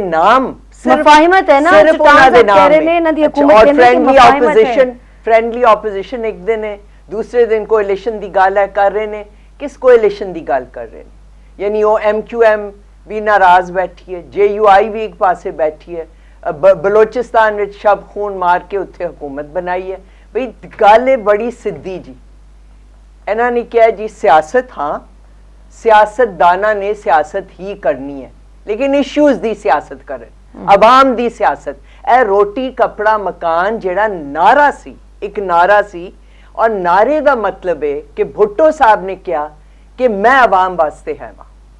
नाम मफाहिमत है ना, सिर्फ उन्हां दे नाम में। और फ्रेंडली ऑपोजिशन एक दिन है, दूसरे दिन कोalition दी गल है कर रहे ने। किस कोalition दी गल कर रहे ने? यानी वो MQM भी नाराज बैठी है, JUI भी एक पासे बैठी है, बलोचिस्तान में शब खून मार के उत्थे हुकूमत बनाई है। भाई गल है बड़ी सिद्धी जी। इन्हों ने कहा जी सियासत, हाँ सियासतदाना ने सियासत ही करनी है, लेकिन इश्यूज दी सियासत करें, अवाम दी सियासत। ए रोटी कपड़ा मकान जेड़ा नारा सी, एक नारा सी, और नारे दा मतलब है कि भुट्टो साहब ने कहा कि मैं अवाम वास्ते है,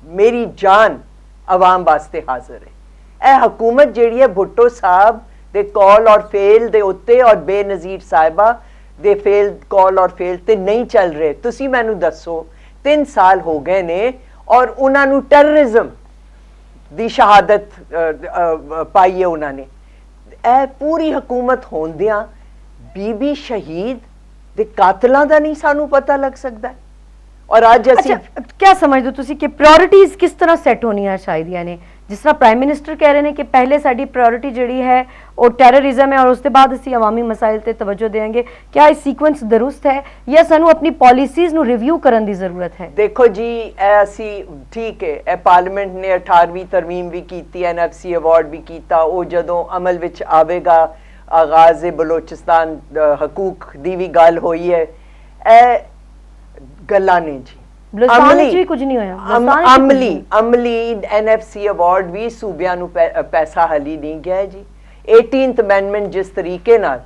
मेरी जान अवाम वास्ते हाजिर है। ए हुकूमत जेड़ी है भुट्टो साहब दे कॉल और फेल दे उत्ते और बेनज़ीर साहिबा दे फेल कॉल और फेल ते नहीं चल रहे। तुसी मैनू दसो 3 साल हो गए ने और उन्होंने टेररिज्म दी शहादत पाई है उन्होंने। ए पूरी हुकूमत होंदियां बीबी शहीद दे कातलां दा नहीं सानू पता लग सकता है। और आज अच्छा, क्या समझ दो तुसी कि प्रायोरिटीज किस तरह सेट होनी है? शायद यानी जिस तरह प्राइम मिनिस्टर कह रहे हैं कि पहले साडी प्रायोरिटी जिहड़ी है वो टेररिज्म है और उसके बाद असी अवामी मसाइल ते तवज्जो देंगे। क्या ये सीक्वेंस दुरुस्त है या सानू अपनी पॉलिसीज नू रिव्यू करने की जरूरत है? देखो जी, ऐसी ठीक है, ए पार्लियामेंट ने 18वीं तरमीम भी की, NFC अवार्ड भी किया, वो जदों अमल विच आवेगा आगाज बलोचिस्तान हकूक दी भी गल होई है। ए गल्लां ने जी भी कुछ नहीं होया, अमली NFC अवार्ड भी सूबिया नू पैसा हली नहीं गया जी। 18th अमेंडमेंट जिस तरीके नाल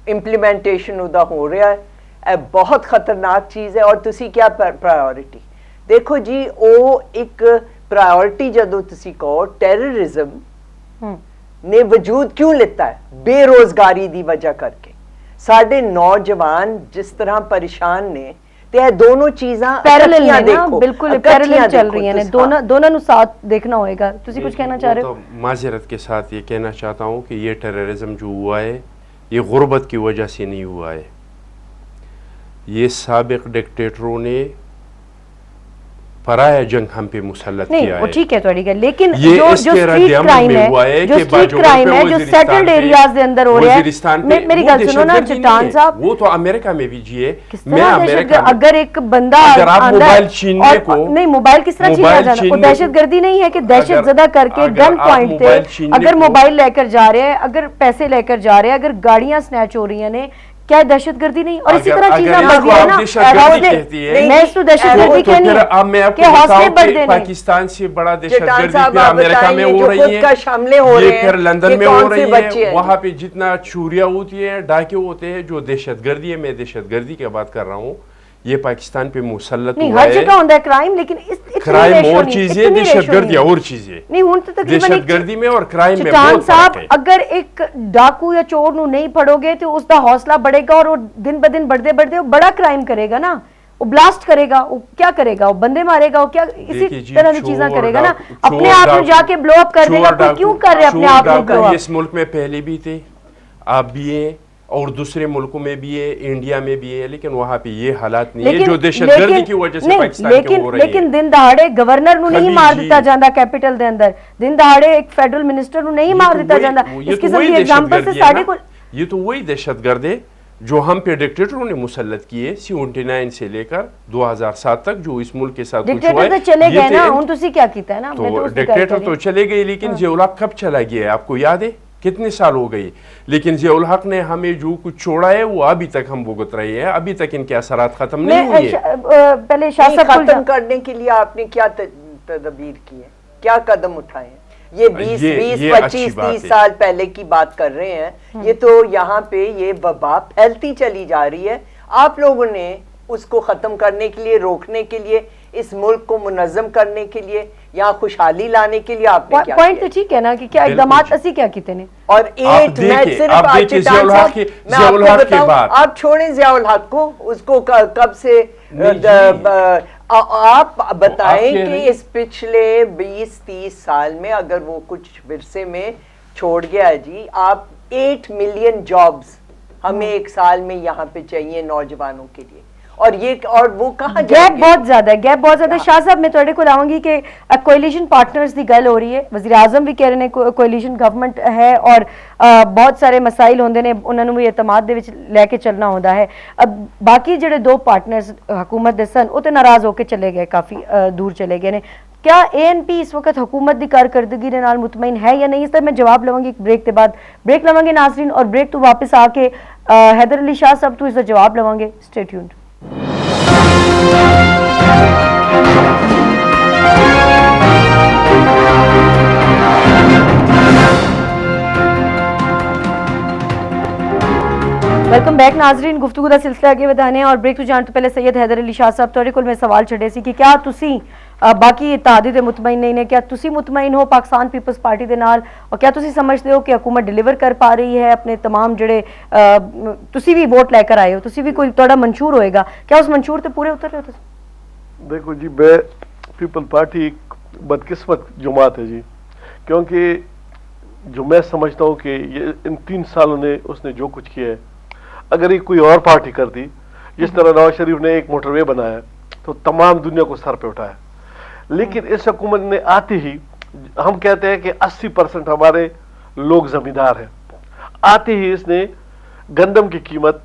इंप्लीमेंटेशन उदा हो रहा है, ए बहुत खतरनाक चीज़ है। और तुसी क्या प्रायोरिटी देखो जी, वो एक प्रायोरिटी जदों तुसी कहो टेररिज्म ने वजूद क्यों लेता है? बेरोजगारी दी वजह करके साडे नौजवान जिस तरह परेशान ने, ते दोनों चीज़ां पैरेलल है ना, बिल्कुल पैरेलल चल रही हैं, दोनों नु साथ देखना होएगा। तुसी कुछ कहना चाह रहे हो? तो माजरत के साथ ये कहना चाहता हूँ कि ये टेररिज्म जो हुआ है ये गुर्बत की वजह से नहीं हुआ है। ये साबिक डिक्टेटरों ने पराया जंग हम पे मुसल्लत किया है। ठीक है थोड़ी गल, लेकिन जो स्ट्रीट क्राइम है, जो स्ट्रीट क्राइम है, जो सेटल्ड एरियाज दे अंदर हो रहा है, मेरी गल सुनो ना चट्टान साहब, वो तो अमेरिका में भी जिए। मैं अमेरिका, अगर एक बंदा मोबाइल छीनने को, नहीं मोबाइल किस तरह छीना जाता है? वो दहशतगर्दी नहीं है कि दहशत ज़दा करके गन पॉइंट पे अगर मोबाइल लेकर जा रहे हैं, अगर पैसे लेकर जा रहे हैं, अगर गाड़ियां स्नैच हो रही हैं, क्या दहशतगर्दी नहीं? और इसी तरह चीजें बढ़ गई है ना। मैं इसको दहशतगर्दी कहनी है कि हौसले बढ़ देने। पाकिस्तान से बड़ा दहशतगर्दी फिर अमेरिका में हो रही है, ये फिर लंदन में हो रही है। वहां पे जितना चोरियां होती है, डाके होते हैं, जो दहशतगर्दी है, मैं दहशतगर्दी की बात कर रहा हूँ, ये पाकिस्तान पे मुसल्लत हुआ है। हर जगह होता है क्राइम, लेकिन क्राइम और चीज है, दहशतगर्दी और चीज है। नहीं हुन तो तकरीबन दहशतगर्दी में और क्राइम में बहुत फर्क है। अगर एक डाकू या चोर नु नहीं फड़ोगे तो उसका हौसला बढ़ेगा और वो दिन ब दिन बढ़ते बढ़ते वो बड़ा क्राइम करेगा ना, वो ब्लास्ट करेगा, वो क्या करेगा, वो बंदे मारेगा, वो क्या इसी तरह की चीजें करेगा ना, अपने आप में जाके ब्लो अप कर देगा। क्यों कर रहे अपने आप में ब्लो अप? इस मुल्क में पहले भी थे, आप भी हैं, और दूसरे मुल्कों में भी है, इंडिया में भी है, लेकिन वहाँ पे ये हालात नहीं है जो दहशतगर्दी की वजह से पाकिस्तान के हो रही है। लेकिन दिन दहाड़े गवर्नर नु नहीं मार दिता जाता कैपिटल दे अंदर, दिन दहाड़े एक फेडरल मिनिस्टर नु नहीं मार दिता जाता। इस किस्म की एग्जांपल से साडे को ये तो वही दहशतगर्द है जो हम पे डिक्टेटरों ने मुसल्लत किए 79 से लेकर 2007 तक, जो इस मुल्क के साथ कुछ हुआ है। डिक्टेटर तो चले गए ना, हुन तुसी क्या कीता है ना? तो डिक्टेटर तो चले गए, लेकिन जिया उल हक कब चला गया है आपको याद है? कितने साल हो गई? लेकिन जिया उल हक ने हमें जो कुछ छोड़ा है वो अभी तक हम भुगत रहे हैं, अभी तक इनके असरात खत्म नहीं हुए हैं। पहले खत्म करने के लिए आपने क्या तदबीर की है, क्या कदम उठाए हैं? ये 20, 25, 30 साल पहले की बात कर रहे हैं। ये तो यहाँ पे ये वबा फैलती चली जा रही है। आप लोगों ने उसको खत्म करने के लिए, रोकने के लिए, इस मुल्क को मुनज़्ज़म करने के लिए, यहाँ खुशहाली लाने के लिए आपने क्या पॉइंट तो ठीक है ना कि क्या इक़दामात असी क्या किते ने? और एक मैं सिर्फ आप छोड़ें जिया उल हक को, उसको कब से आप बताएं कि इस पिछले 20-30 साल में अगर वो कुछ विरसे में छोड़ गया है जी, आप 8 मिलियन जॉब्स हमें एक साल में यहाँ पे चाहिए नौजवानों के लिए, اور یہ اور وہ کہاں گیپ بہت زیادہ ہے, گیپ بہت زیادہ. شاہ صاحب میں تھوڑے کو لاؤں گی کہ کولیشن پارٹنرز دی گل ہو رہی ہے, وزیر اعظم بھی کہہ رہے ہیں کولیشن گورنمنٹ ہے اور بہت سارے مسائل ہوندے نے, انہوں نے بھی اعتماد دے وچ لے کے چلنا ہوندا ہے. اب باقی جڑے دو پارٹنرز حکومت دے سن وہ تے ناراض ہو کے چلے گئے, کافی دور چلے گئے نے. کیا اے این پی اس وقت حکومت دی کارکردگی دے نال مطمئن ہے یا نہیں؟ اس طرح میں جواب لواں گی ایک بریک کے بعد. بریک لواں گے ناظرین, اور بریک تو واپس آ کے حیدر علی شاہ صاحب تو اس کا جواب لواں گے. Stay tuned. ویلکم بیک ناظرین, گفتگو کا سلسلہ اگے ودانے ہیں, اور بریک تو جان تو پہلے سید حیدر علی شاہ صاحب تھوڑے کول میں سوال چھڑے سی کہ کیا تسی باقی اتحادی دے مطمئن نہیں نے, کیا تسی مطمئن ہو پاکستان پیپلز پارٹی دے نال, اور کیا تسی سمجھتے ہو کہ حکومت ڈیلیور کر پا رہی ہے اپنے تمام جڑے تسی بھی ووٹ لے کر آئے ہو, تسی بھی کوئی تھوڑا منشور ہوئے گا, کیا اس منشور تے پورے اتر رہے ہو تسی؟ دیکھو جی, میں پیپل پارٹی ایک بدقسمت جماعت ہے جی, کیونکہ جو میں سمجھتا ہوں کہ یہ ان 3 سالوں نے اس نے جو کچھ کیا ہے, اگر یہ کوئی اور پارٹی کر دی, جس طرح نواز شریف نے ایک موٹر وے بنایا تو تمام دنیا کو سر پہ اٹھایا, لیکن اس حکومت نے آتے ہی, ہم کہتے ہیں کہ 80% ہمارے لوگ زمیندار ہیں, آتے ہی اس نے گندم کی قیمت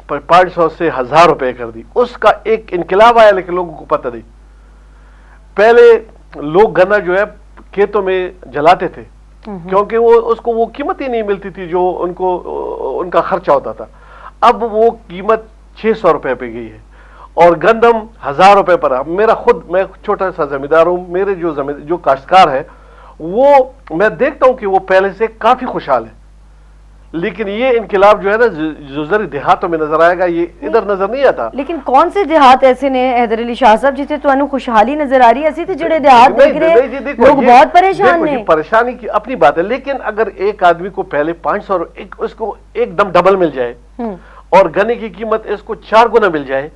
500 سے 1000 روپے کر دی. اس کا ایک انقلاب آیا, لیکن لوگوں کو پتہ نہیں. پہلے لوگ گنا جو ہے کھیتوں میں جلاتے تھے, کیونکہ وہ اس کو وہ قیمت ہی نہیں ملتی تھی جو ان کا خرچہ ہوتا تھا. اب وہ قیمت 600 روپے پہ گئی ہے, اور گندم 1000 روپے پر. میں چھوٹا سا زمیندار ہوں, میرے جو کاشتکار ہے وہ میں دیکھتا ہوں کہ وہ پہلے سے کافی خوشحال ہے, لیکن یہ انقلاب جو ہے نا جو ذرا دیہاتوں میں نظر آئے گا, یہ ادھر نظر نہیں آتا. لیکن کون سے دیہات ایسے نے حیدر علی شاہ صاحب جسے تو انہوں خوشحالی نظر آ رہی ہے؟ ایسی تھے جڑے دیہات دیکھ رہے لوگ بہت پریشان ہیں. پریشانی کی اپنی بات ہے, لیکن اگر ایک آدمی کو پہلے 500 اس کو ایک دم ڈبل مل جائے اور گنے کی قیمت اس کو 4 گنا مل جائے,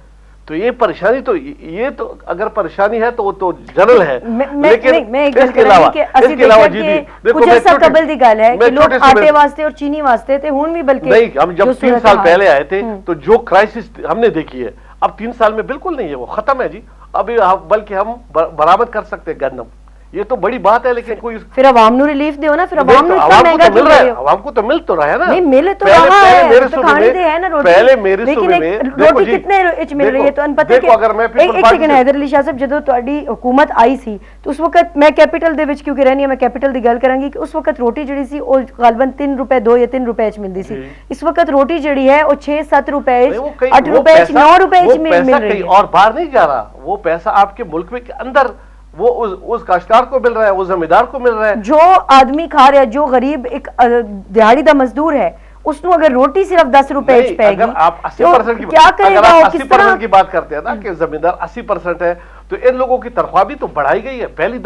تو یہ پریشانی تو یہ تو اگر پریشانی ہے تو وہ تو جنرل ہے. لیکن اس کے علاوہ جی کچھ عرصہ قبل دی گل ہے کہ لوگ آٹے واسطے اور چینی واسطے تھے, ہون بھی بلکہ نہیں. ہم جب 3 سال پہلے آئے تھے تو جو کرائسس ہم نے دیکھی ہے, اب 3 سال میں بالکل نہیں ہے, وہ ختم ہے جی. ابھی بلکہ ہم برآمد کر سکتے ہیں گندم, یہ تو بڑی بات ہے. لیکن کوئی پھر عوام نو ریلیف دیو نا, پھر عوام نو اتنا مہنگا کیوں ہے؟ عوام کو تو مل تو رہا ہے نا. نہیں مل تو رہا ہے, تو کھانے دے ہے نا روٹی. پہلے میرے صوبے میں روٹی کتنے اچ مل رہی ہے تو ان پتہ کہ ایک سیکنڈ حیدر علی شاہ صاحب, جدو تہاڈی حکومت آئی سی تو اس وقت میں کیپٹل دے وچ کیونکہ رہنی ہے, میں کیپٹل دی گل کراں گی کہ اس وقت روٹی جڑی سی او غالباً 3 روپے 2 یا 3 روپے اچ ملدی سی. اس وقت روٹی جڑی ہے او 6-7 روپے 8 روپے 9 روپے اچ مل رہی ہے. اور باہر نہیں جا رہا, وہ پیسہ آپ کے ملک میں اندر وہ اس کاشتکار کو مل رہا ہے, وہ زمیندار کو مل رہا ہے. جو آدمی کھا رہا ہے, جو غریب ایک دیہڑی دا مزدور ہے, اس کو اگر روٹی صرف 10 روپے پہ گی, اگر آپ 80% کی بات کرتے ہیں نا کہ زمیندار 80% ہے, تو ان لوگوں کی تنخواہ بھی تو بڑھائی گئی ہے. پہلی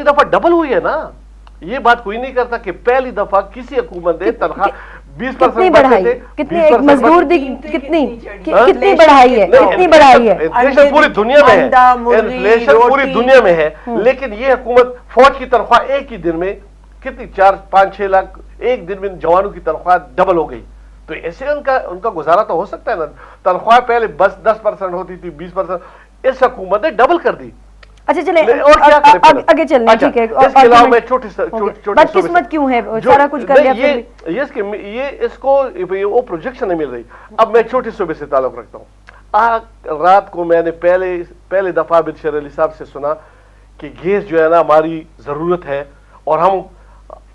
دفعہ ڈبل ہوئی ہے نا. یہ بات کوئی نہیں کرتا کہ پہلی دفعہ کسی حکومت نے تنخواہ 20% بڑھائی, کتنی ایک مزدور دی کتنی بڑھائی ہے, کتنی بڑھائی ہے. انفلیشن پوری دنیا میں ہے, انفلیشن پوری دنیا میں ہے, لیکن یہ حکومت فوج کی تنخواہ ایک ہی دن میں کتنی 4-5-6 لاکھ ایک دن میں جوانوں کی تنخواہ ڈبل ہو گئی. تو ایسے ان کا گزارا تو ہو سکتا ہے نا. تنخواہ پہلے بس 10% ہوتی تھی, 20%, اس حکومت نے ڈبل کر دی. اچھا چلیں آگے چلنے, ٹھیک ہے. اس کے علاوہ میں چھوٹی بدقسمت کیوں ہے, سارا کچھ کر لیا یہ اس کو وہ پروجیکشن نہیں مل رہی. اب میں چھوٹے صوبے سے تعلق رکھتا ہوں. رات کو میں نے پہلے دفعہ عابد شیر علی صاحب سے سنا کہ گیس جو ہے نا ہماری ضرورت ہے, اور ہم